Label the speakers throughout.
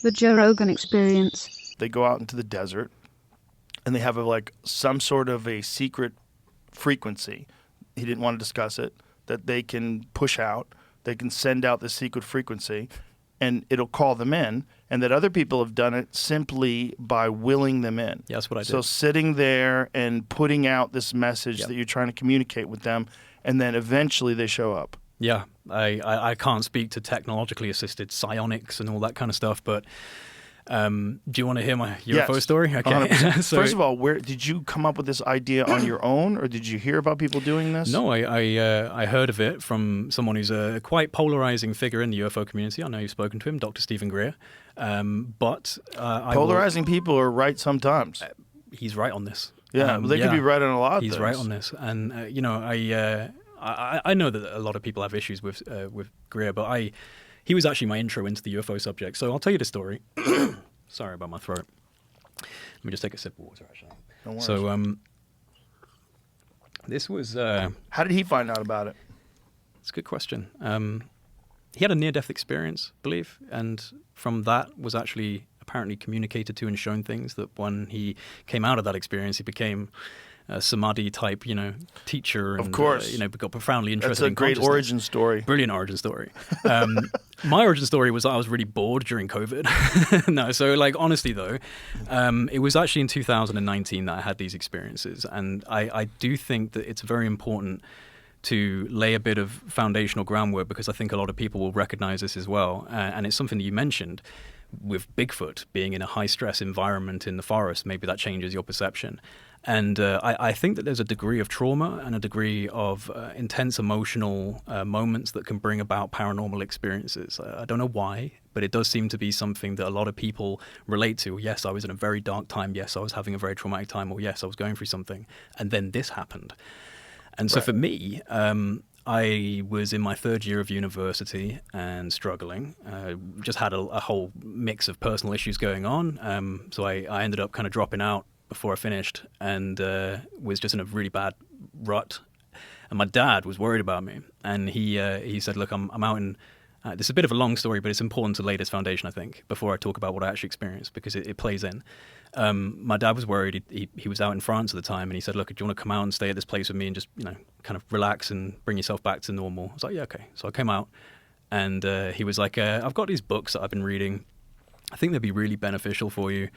Speaker 1: The Joe Rogan Experience.
Speaker 2: They go out into the desert, and they have some sort of a secret frequency. He didn't want to discuss it, that they can push out. They can send out the secret frequency, and it'll call them in, and that other people have done it simply by willing them in.
Speaker 3: Yeah, that's what I did.
Speaker 2: So sitting there and putting out this message that you're trying to communicate with them, and then eventually they show up.
Speaker 3: Yeah, I can't speak to technologically assisted psionics and all that kind of stuff, but do you want to hear my UFO story? Okay.
Speaker 2: So, first of all, where did you come up with this idea on your own, or did you hear about people doing this?
Speaker 3: No, I heard of it from someone who's a quite polarizing figure in the UFO community. I know you've spoken to him, Dr. Stephen Greer. But
Speaker 2: polarizing people are right sometimes.
Speaker 3: He's right on this.
Speaker 2: Yeah, they could be right on a lot of things.
Speaker 3: He's right on this, and I know that a lot of people have issues with Greer, but he was actually my intro into the UFO subject. So I'll tell you the story. Sorry about my throat. Let me just take a sip of water, actually.
Speaker 2: No worries.
Speaker 3: So this was...
Speaker 2: How did he find out about it?
Speaker 3: It's a good question. He had a near-death experience, I believe, and from that was actually apparently communicated to and shown things that when he came out of that experience, he became... a samadhi type, teacher, and
Speaker 2: of course,
Speaker 3: got profoundly interested.
Speaker 2: That's a great origin story.
Speaker 3: Brilliant origin story. My origin story was that I was really bored during COVID. No, so honestly though, it was actually in 2019 that I had these experiences, and I do think that it's very important to lay a bit of foundational groundwork, because I think a lot of people will recognize this as well, and it's something that you mentioned with Bigfoot being in a high-stress environment in the forest. Maybe that changes your perception. And I think that there's a degree of trauma and a degree of intense emotional moments that can bring about paranormal experiences. I don't know why, but it does seem to be something that a lot of people relate to. Yes, I was in a very dark time. Yes, I was having a very traumatic time. Or yes, I was going through something. And then this happened. And so for me, I was in my third year of university and struggling. Just had a whole mix of personal issues going on. So I ended up kind of dropping out before I finished, and was just in a really bad rut. And my dad was worried about me, and he said, "Look, I'm out in." This is a bit of a long story, but it's important to lay this foundation, I think, before I talk about what I actually experienced, because it plays in. My dad was worried. He was out in France at the time, and he said, "Look, do you want to come out and stay at this place with me and just kind of relax and bring yourself back to normal?" I was like, "Yeah, okay." So I came out, and he was like, "I've got these books that I've been reading. I think they'd be really beneficial for you.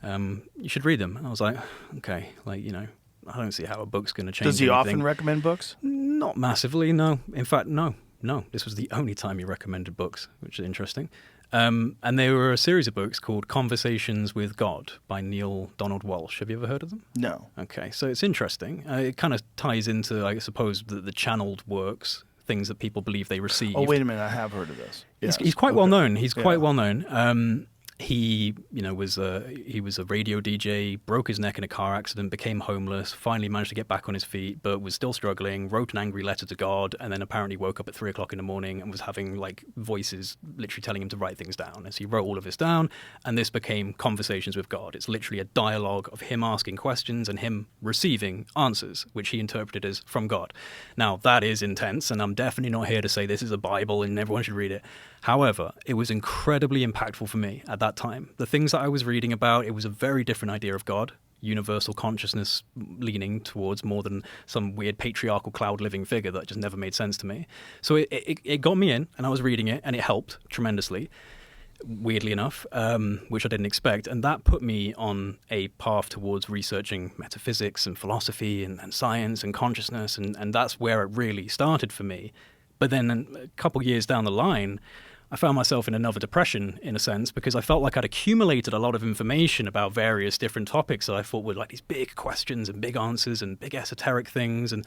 Speaker 3: You should read them." And I was like, "Okay, I don't see how a book's going to change."
Speaker 2: Does he
Speaker 3: anything.
Speaker 2: often recommend books?
Speaker 3: Not massively, no. In fact, no. This was the only time he recommended books, which is interesting. And they were a series of books called Conversations with God by Neil Donald Walsh. Have you ever heard of them?
Speaker 2: No.
Speaker 3: Okay, so it's interesting. It kind of ties into, I suppose, the channeled works, things that people believe they received.
Speaker 2: Oh, wait a minute, I have heard of this. Yes.
Speaker 3: He's quite well known. He's quite well known. He, was a radio DJ, broke his neck in a car accident, became homeless, finally managed to get back on his feet, but was still struggling, wrote an angry letter to God, and then apparently woke up at 3 o'clock in the morning and was having voices literally telling him to write things down. And so he wrote all of this down, and this became Conversations with God. It's literally a dialogue of him asking questions and him receiving answers, which he interpreted as from God. Now, that is intense, and I'm definitely not here to say this is a Bible and everyone should read it. However, it was incredibly impactful for me at that time. The things that I was reading about, it was a very different idea of God, universal consciousness leaning towards more than some weird patriarchal cloud living figure that just never made sense to me. So it got me in, and I was reading it, and it helped tremendously, weirdly enough, which I didn't expect. And that put me on a path towards researching metaphysics and philosophy and science and consciousness, and that's where it really started for me. But then a couple years down the line, I found myself in another depression, in a sense, because I felt like I'd accumulated a lot of information about various different topics that I thought were these big questions and big answers and big esoteric things. And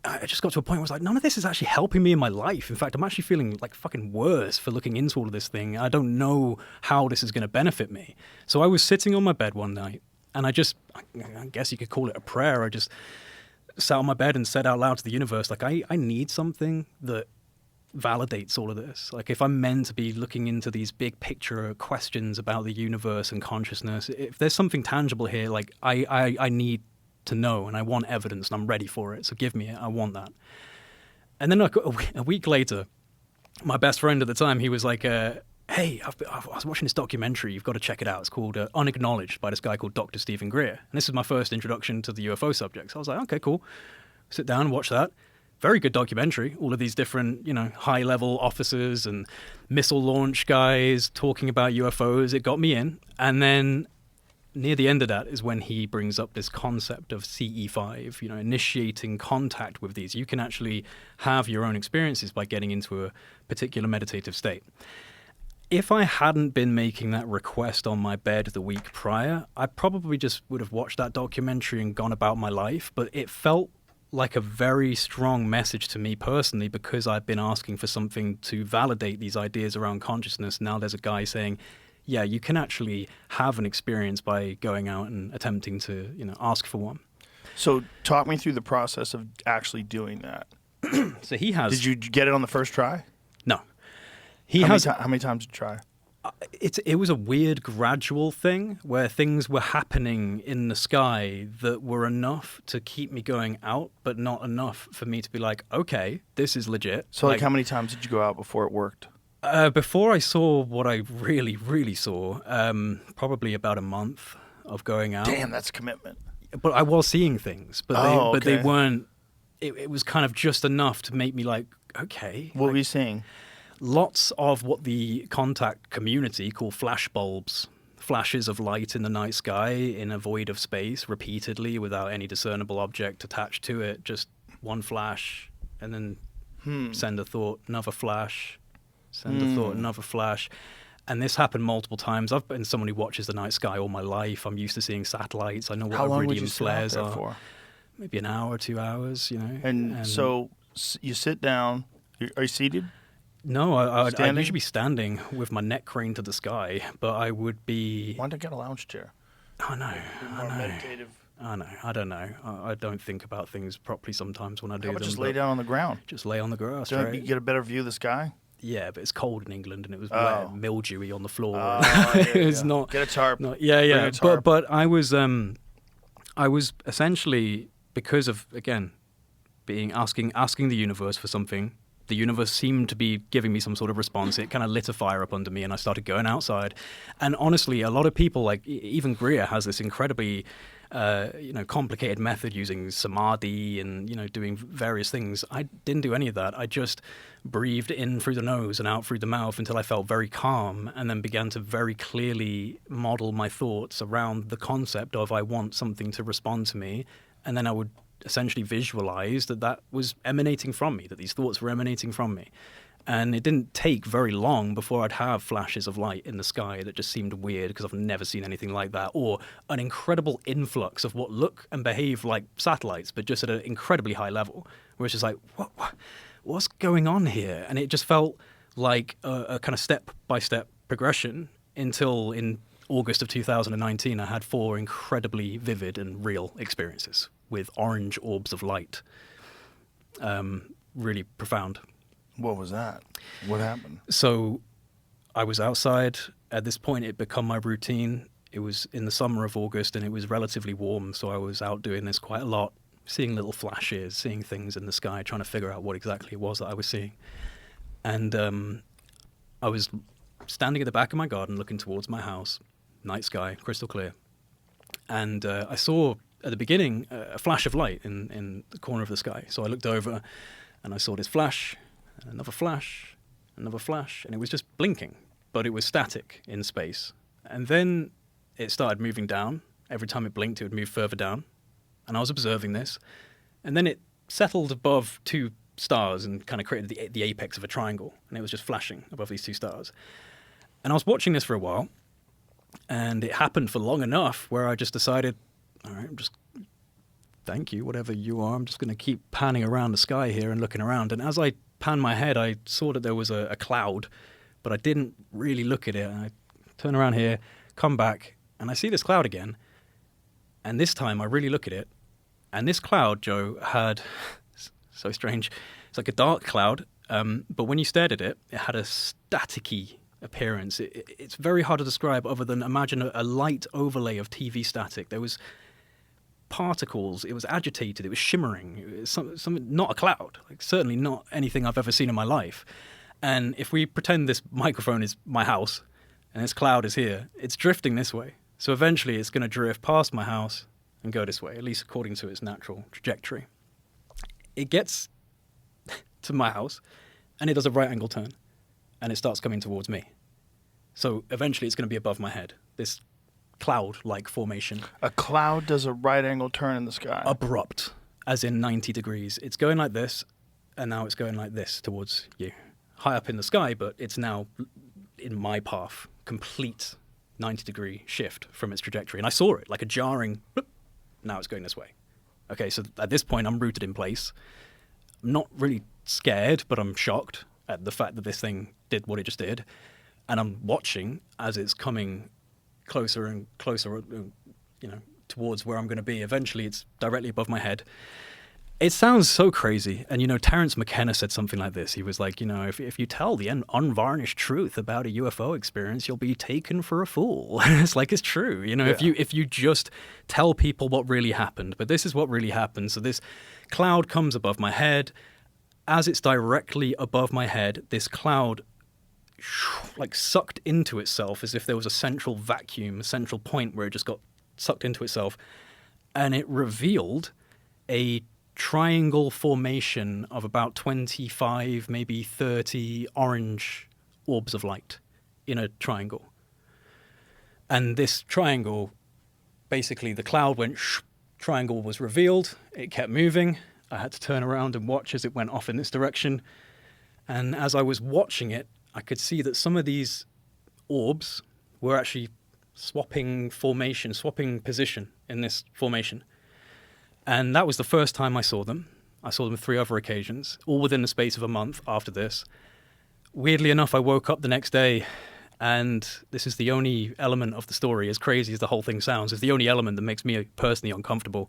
Speaker 3: I just got to a point where I was like, none of this is actually helping me in my life. In fact, I'm actually feeling fucking worse for looking into all of this thing. I don't know how this is going to benefit me. So I was sitting on my bed one night, and I guess you could call it a prayer. I just sat on my bed and said out loud to the universe, I need something that validates all of this. If I'm meant to be looking into these big picture questions about the universe and consciousness, if there's something tangible here, I need to know, and I want evidence, and I'm ready for it. So give me it. I want that. And then a week later, my best friend at the time, he was like, hey, I was watching this documentary. You've got to check it out. It's called Unacknowledged by this guy called Dr. Stephen Greer. And this is my first introduction to the UFO subject. So I was like, okay, cool. Sit down and watch that. Very good documentary. All of these different, high-level officers and missile launch guys talking about UFOs. It got me in. And then near the end of that is when he brings up this concept of CE5, initiating contact with these. You can actually have your own experiences by getting into a particular meditative state. If I hadn't been making that request on my bed the week prior, I probably just would have watched that documentary and gone about my life. But it felt like a very strong message to me personally, because I've been asking for something to validate these ideas around consciousness. Now there's a guy saying, yeah, you can actually have an experience by going out and attempting to, ask for one.
Speaker 2: So talk me through the process of actually doing that.
Speaker 3: So he has...
Speaker 2: Did you get it on the first try?
Speaker 3: No.
Speaker 2: How many times did you try?
Speaker 3: It was a weird gradual thing where things were happening in the sky that were enough to keep me going out, but not enough for me to be like, okay, this is legit.
Speaker 2: So how many times did you go out before it worked?
Speaker 3: Before I saw what I really, really saw, probably about a month of going out.
Speaker 2: Damn, that's commitment.
Speaker 3: But I was seeing things, but they
Speaker 2: okay.
Speaker 3: weren't. It was kind of just enough to make me like, okay.
Speaker 2: What were you seeing?
Speaker 3: Lots of what the contact community call flash bulbs, flashes of light in the night sky in a void of space repeatedly without any discernible object attached to it. Just one flash, and then send a thought, another flash, send a thought, another flash. And this happened multiple times. I've been someone who watches the night sky all my life. I'm used to seeing satellites. I know what iridium flares are.
Speaker 2: For?
Speaker 3: Maybe an hour, 2 hours,
Speaker 2: And so you sit down. Are you seated?
Speaker 3: No, I'd usually be standing with my neck craned to the sky, but I would be...
Speaker 2: Why don't you get a lounge chair?
Speaker 3: I know.
Speaker 2: Meditative.
Speaker 3: I know. I don't know. I don't think about things properly sometimes when I do them.
Speaker 2: Just lay down on the ground?
Speaker 3: Just lay on the grass,
Speaker 2: Don't
Speaker 3: right?
Speaker 2: you get a better view of the sky?
Speaker 3: Yeah, but it's cold in England and it was wet, mildewy on the floor.
Speaker 2: It's not... Get a tarp.
Speaker 3: Yeah. But I was essentially, because of, again, asking the universe for something. The universe seemed to be giving me some sort of response. It kind of lit a fire up under me, and I started going outside. And honestly, a lot of people, like even Greer, has this incredibly, complicated method using samadhi and doing various things. I didn't do any of that. I just breathed in through the nose and out through the mouth until I felt very calm, and then began to very clearly model my thoughts around the concept of I want something to respond to me, and then I would essentially visualized that was emanating from me, that these thoughts were emanating from me. And it didn't take very long before I'd have flashes of light in the sky that just seemed weird because I've never seen anything like that, or an incredible influx of what look and behave like satellites, but just at an incredibly high level, where it's just like, what's going on here? And it just felt like a kind of step-by-step progression until in August of 2019, I had 4 incredibly vivid and real experiences with orange orbs of light. Really profound.
Speaker 2: What was that? What happened?
Speaker 3: So I was outside. At this point, it had become my routine. It was in the summer of August, and it was relatively warm, so I was out doing this quite a lot, seeing little flashes, seeing things in the sky, trying to figure out what exactly it was that I was seeing. And I was standing at the back of my garden looking towards my house, night sky, crystal clear. And I saw, at the beginning, a flash of light in the corner of the sky. So I looked over, and I saw this flash, another flash, another flash, and it was just blinking, but it was static in space. And then it started moving down. Every time it blinked, it would move further down. And I was observing this. And then it settled above 2 stars and kind of created the apex of a triangle. And it was just flashing above these 2 stars. And I was watching this for a while. And it happened for long enough where I just decided, all right, thank you, whatever you are. I'm just going to keep panning around the sky here and looking around. And as I panned my head, I saw that there was a cloud, but I didn't really look at it. And I turn around here, come back, and I see this cloud again. And this time I really look at it. And this cloud, Joe, had, so strange, it's like a dark cloud, but when you stared at it, it had a staticky appearance. It's very hard to describe other than imagine a light overlay of TV static. There was particles, it was agitated, it was shimmering, it was something, not a cloud, like certainly not anything I've ever seen in my life. And if we pretend this microphone is my house and this cloud is here, it's drifting this way. So eventually it's going to drift past my house and go this way, at least according to its natural trajectory. It gets to my house and it does a right angle turn and it starts coming towards me. So eventually it's going to be above my head, this cloud-like formation.
Speaker 2: A cloud does a right angle turn in the sky.
Speaker 3: Abrupt, as in 90 degrees. It's going like this, and now it's going like this towards you. High up in the sky, but it's now in my path. Complete 90-degree shift from its trajectory. And I saw it, like a jarring, bloop, now it's going this way. Okay, so at this point, I'm rooted in place. I'm not really scared, but I'm shocked at the fact that this thing did what it just did. And I'm watching as it's coming closer and closer, towards where I'm going to be. Eventually, it's directly above my head. It sounds so crazy. And, Terence McKenna said something like this. He was like, if you tell the unvarnished truth about a UFO experience, you'll be taken for a fool. It's like, it's true. If you just tell people what really happened. But this is what really happened. So this cloud comes above my head. As it's directly above my head, this cloud like sucked into itself as if there was a central vacuum, a central point where it just got sucked into itself. And it revealed a triangle formation of about 25, maybe 30 orange orbs of light in a triangle. And this triangle, basically the cloud went, triangle was revealed, it kept moving. I had to turn around and watch as it went off in this direction. And as I was watching it, I could see that some of these orbs were actually swapping formation, swapping position in this formation. And that was the first time I saw them. I saw them 3 other occasions, all within the space of a month after this. Weirdly enough, I woke up the next day, and this is the only element of the story, as crazy as the whole thing sounds, is the only element that makes me personally uncomfortable.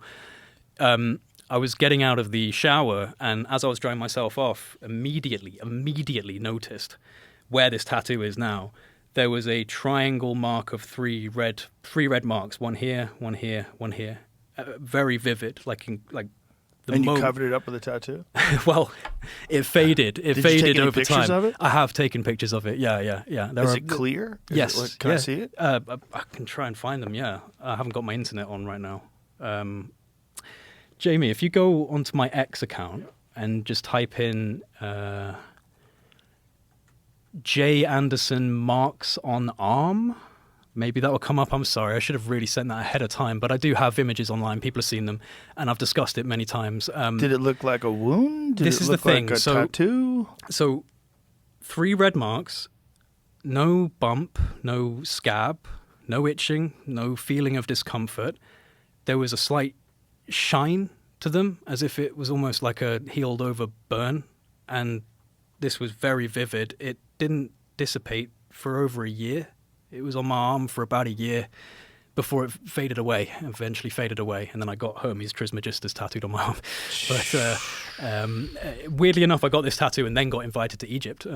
Speaker 3: I was getting out of the shower, and as I was drying myself off, immediately noticed where this tattoo is now. There was a triangle mark of three red marks, one here, one here, one here. Very vivid, like the
Speaker 2: And you covered it up with a tattoo?
Speaker 3: Well, it faded. It
Speaker 2: Did
Speaker 3: faded
Speaker 2: you take any
Speaker 3: over
Speaker 2: pictures
Speaker 3: time.
Speaker 2: of it?
Speaker 3: I have taken pictures of it. Yeah.
Speaker 2: Is it clear?
Speaker 3: Yes.
Speaker 2: Can I see it?
Speaker 3: I can try and find them. Yeah, I haven't got my internet on right now. Jamie, if you go onto my X account and just type in J. Anderson marks on arm, maybe that will come up. I'm sorry, I should have really sent that ahead of time, but I do have images online. People have seen them, and I've discussed it many times.
Speaker 2: Did it look like a wound? Did
Speaker 3: this
Speaker 2: it
Speaker 3: is
Speaker 2: look
Speaker 3: the thing.
Speaker 2: like a tattoo?
Speaker 3: So 3 red marks, no bump, no scab, no itching, no feeling of discomfort. There was a slight shine to them, as if it was almost like a healed over burn, and this was very vivid. It didn't dissipate for over a year. It was on my arm for about a year before it faded away, eventually faded away. And then I got Hermes Trismegistus tattooed on my arm. But weirdly enough, I got this tattoo and then got invited to Egypt.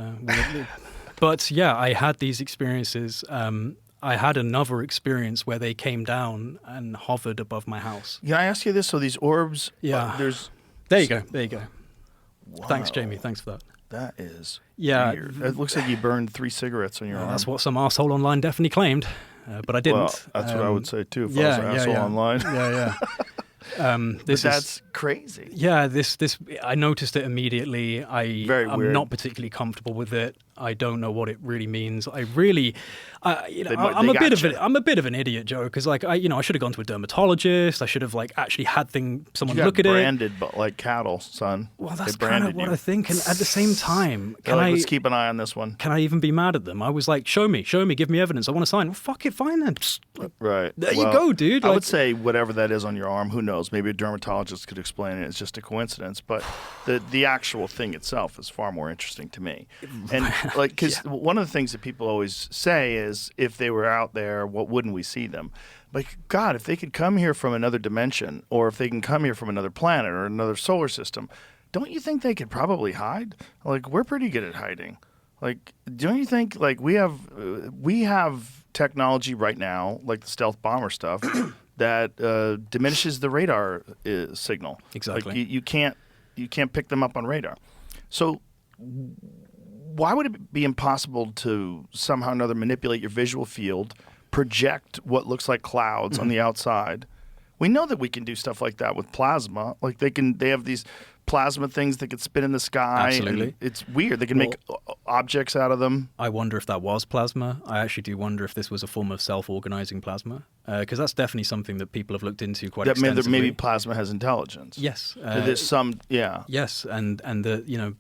Speaker 3: But yeah, I had these experiences. I had another experience where they came down and hovered above my house.
Speaker 2: Can I ask you this? So these orbs,
Speaker 3: yeah. There you go. Wow. Thanks, Jamie. Thanks for that.
Speaker 2: That is
Speaker 3: weird.
Speaker 2: It looks like you burned 3 cigarettes on your arm.
Speaker 3: That's what some arsehole online definitely claimed, but I didn't.
Speaker 2: Well, that's what I would say too if I was an asshole online.
Speaker 3: Yeah.
Speaker 2: That's crazy.
Speaker 3: Yeah, this I noticed it immediately. I'm
Speaker 2: weird.
Speaker 3: Not particularly comfortable with it. I don't know what it really means. I'm a bit of an idiot, Joe, because I should have gone to a dermatologist. I should have actually had someone look at it.
Speaker 2: Branded, but like cattle, son.
Speaker 3: Well, that's kind of what I think. And at the same time,
Speaker 2: let's keep an eye on this one.
Speaker 3: Can I even be mad at them? I was like, show me, give me evidence. I want to sign. Well, fuck it, fine then.
Speaker 2: Right.
Speaker 3: There you go, dude.
Speaker 2: I would say whatever that is on your arm, who knows? Maybe a dermatologist could explain it. It's just a coincidence. But the actual thing itself is far more interesting to me. And because one of the things that people always say is, if they were out there, what wouldn't we see them? Like, God, if they could come here from another dimension, or if they can come here from another planet or another solar system, don't you think they could probably hide? We're pretty good at hiding. Don't you think we have technology right now, like the stealth bomber stuff, that diminishes the radar
Speaker 3: signal. Exactly.
Speaker 2: You can't pick them up on radar. So why would it be impossible to somehow or another manipulate your visual field, project what looks like clouds on the outside? We know that we can do stuff like that with plasma. Like they have these plasma things that could spin in the sky.
Speaker 3: Absolutely.
Speaker 2: And it's weird. They can make objects out of them.
Speaker 3: I wonder if that was plasma. I actually do wonder if this was a form of self-organizing plasma, because that's definitely something that people have looked into quite extensively.
Speaker 2: Maybe plasma has intelligence.
Speaker 3: Yes.
Speaker 2: There's some, yeah.
Speaker 3: Yes, and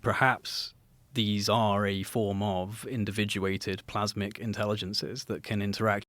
Speaker 3: perhaps these are a form of individuated plasmic intelligences that can interact